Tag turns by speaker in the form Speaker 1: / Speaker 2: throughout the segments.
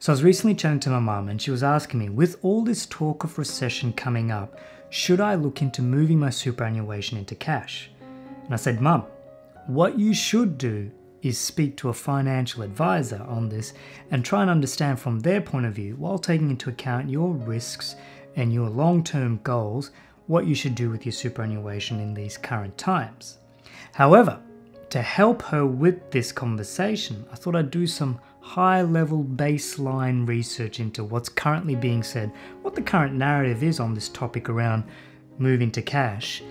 Speaker 1: So I was recently chatting to my mum and she was asking me, with all this talk of recession coming up, should I look into moving my superannuation into cash? And I said, Mum, what you should do is speak to a financial advisor on this and try and understand from their point of view, while taking into account your risks and your long-term goals, what you should do with your superannuation in these current times. However, to help her with this conversation, I thought I'd do some high-level baseline research into what's currently being said, what the current narrative is on this topic around moving to cash,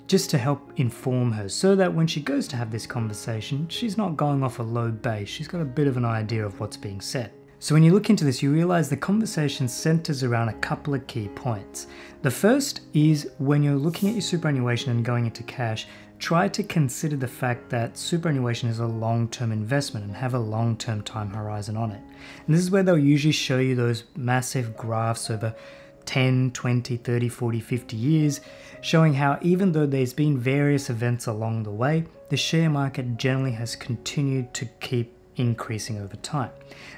Speaker 1: just to help inform her so that when she goes to have this conversation, she's not going off a low base. She's got a bit of an idea of what's being said. So when you look into this, you realize the conversation centers around a couple of key points. The first is when you're looking at your superannuation and going into cash, try to consider the fact that superannuation is a long-term investment and have a long-term time horizon on it. And this is where they'll usually show you those massive graphs over 10, 20, 30, 40, 50 years, showing how even though there's been various events along the way, the share market generally has continued to keep increasing over time.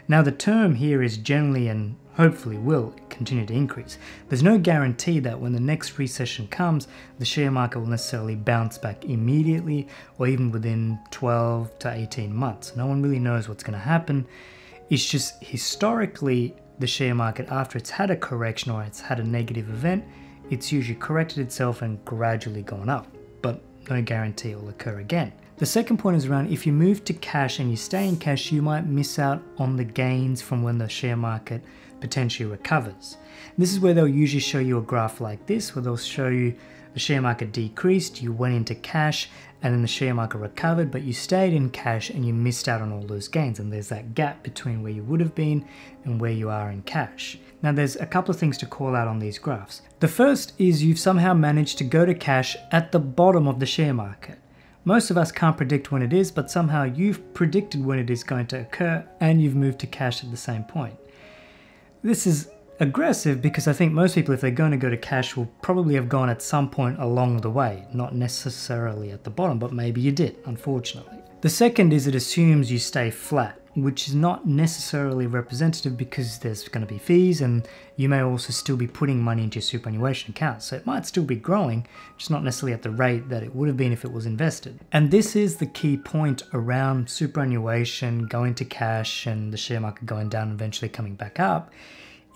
Speaker 1: Now the term here is generally and hopefully will continue to increase. There's no guarantee that when the next recession comes, the share market will necessarily bounce back immediately or even within 12 to 18 months. No one really knows what's going to happen. It's just historically the share market, after it's had a correction or it's had a negative event, it's usually corrected itself and gradually gone up, but no guarantee it will occur again. The second point is around if you move to cash and you stay in cash, you might miss out on the gains from when the share market potentially recovers. This is where they'll usually show you a graph like this, where they'll show you the share market decreased, you went into cash, and then the share market recovered, but you stayed in cash and you missed out on all those gains. And there's that gap between where you would have been and where you are in cash. Now there's a couple of things to call out on these graphs. The first is you've somehow managed to go to cash at the bottom of the share market. Most of us can't predict when it is, but somehow you've predicted when it is going to occur and you've moved to cash at the same point. This is aggressive because I think most people, if they're going to go to cash, will probably have gone at some point along the way, not necessarily at the bottom, but maybe you did, unfortunately. The second is it assumes you stay flat, which is not necessarily representative because there's going to be fees and you may also still be putting money into your superannuation account. So it might still be growing, just not necessarily at the rate that it would have been if it was invested. And this is the key point around superannuation going to cash and the share market going down and eventually coming back up,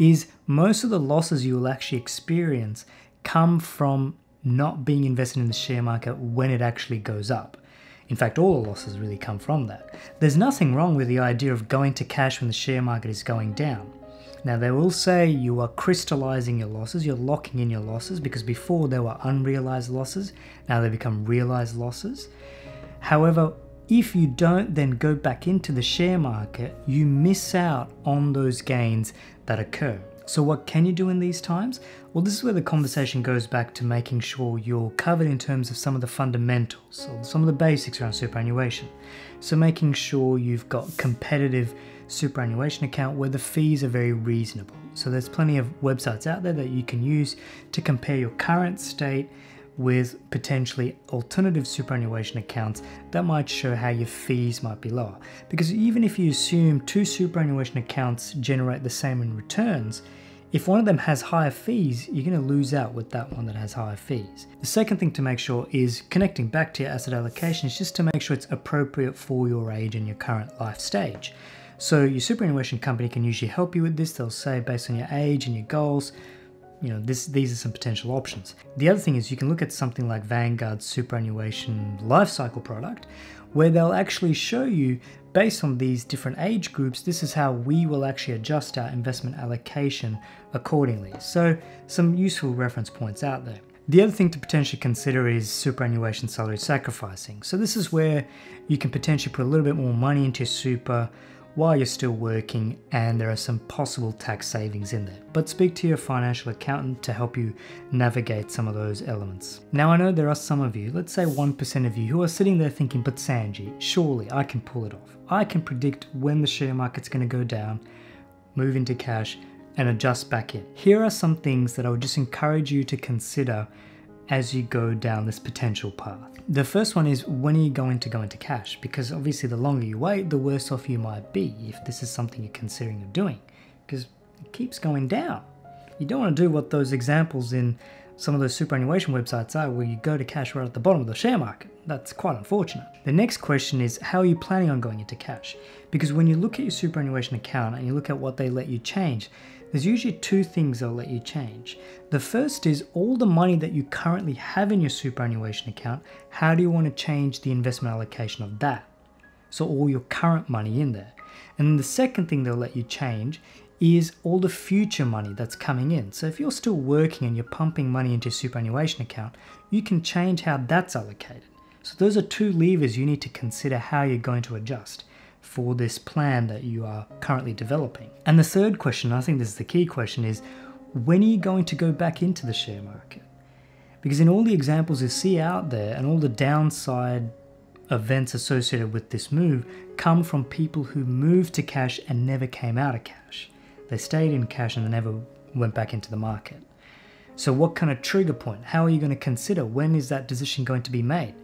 Speaker 1: is most of the losses you will actually experience come from not being invested in the share market when it actually goes up. In fact, all the losses really come from that. There's nothing wrong with the idea of going to cash when the share market is going down. Now they will say you are crystallizing your losses, you're locking in your losses, because before they were unrealized losses, now they become realized losses. However, if you don't then go back into the share market, you miss out on those gains that occur. So what can you do in these times? Well, this is where the conversation goes back to making sure you're covered in terms of some of the fundamentals, or some of the basics around superannuation. So making sure you've got competitive superannuation account where the fees are very reasonable. So there's plenty of websites out there that you can use to compare your current state with potentially alternative superannuation accounts that might show how your fees might be lower. Because even if you assume two superannuation accounts generate the same in returns, if one of them has higher fees, you're going to lose out with that one that has higher fees. The second thing to make sure is connecting back to your asset allocation is just to make sure it's appropriate for your age and your current life stage. So your superannuation company can usually help you with this. They'll say based on your age and your goals, these are some potential options. The other thing is you can look at something like Vanguard's superannuation life cycle product, where they'll actually show you based on these different age groups, this is how we will actually adjust our investment allocation accordingly. So some useful reference points out there. The other thing to potentially consider is superannuation salary sacrificing. So this is where you can potentially put a little bit more money into your super while you're still working, and there are some possible tax savings in there. But speak to your financial accountant to help you navigate some of those elements. Now I know there are some of you, let's say 1% of you, who are sitting there thinking, but Sanji, surely I can pull it off. I can predict when the share market's going to go down, move into cash, and adjust back in. Here are some things that I would just encourage you to consider as you go down this potential path. The first one is, when are you going to go into cash? Because obviously the longer you wait, the worse off you might be if this is something you're considering of doing. because it keeps going down. You don't want to do what those examples in some of those superannuation websites are, where you go to cash right at the bottom of the share market. That's quite unfortunate. The next question is, how are you planning on going into cash? Because when you look at your superannuation account and you look at what they let you change, there's usually two things they'll let you change. The first is all the money that you currently have in your superannuation account, how do you want to change the investment allocation of that? So all your current money in there. And then the second thing they'll let you change is all the future money that's coming in. So if you're still working and you're pumping money into your superannuation account, you can change how that's allocated. So those are two levers you need to consider how you're going to adjust for this plan that you are currently developing. And the third question, I think this is the key question, is when are you going to go back into the share market? Because in all the examples you see out there and all the downside events associated with this move come from people who moved to cash and never came out of cash. They stayed in cash and they never went back into the market. So what kind of trigger point? How are you going to consider? When is that decision going to be made?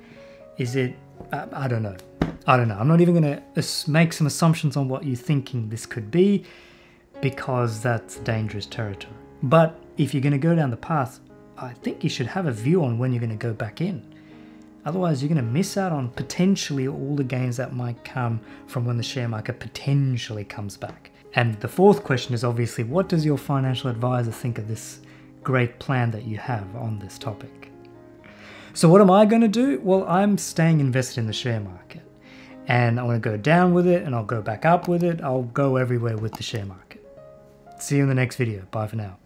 Speaker 1: Is it, I don't know. I'm not even going to make some assumptions on what you're thinking this could be, because that's dangerous territory. But if you're going to go down the path, I think you should have a view on when you're going to go back in. Otherwise, you're going to miss out on potentially all the gains that might come from when the share market potentially comes back. And the fourth question is obviously, what does your financial advisor think of this great plan that you have on this topic? So what am I going to do? Well, I'm staying invested in the share market. And I'm going to go down with it and I'll go back up with it. I'll go everywhere with the share market. See you in the next video. Bye for now.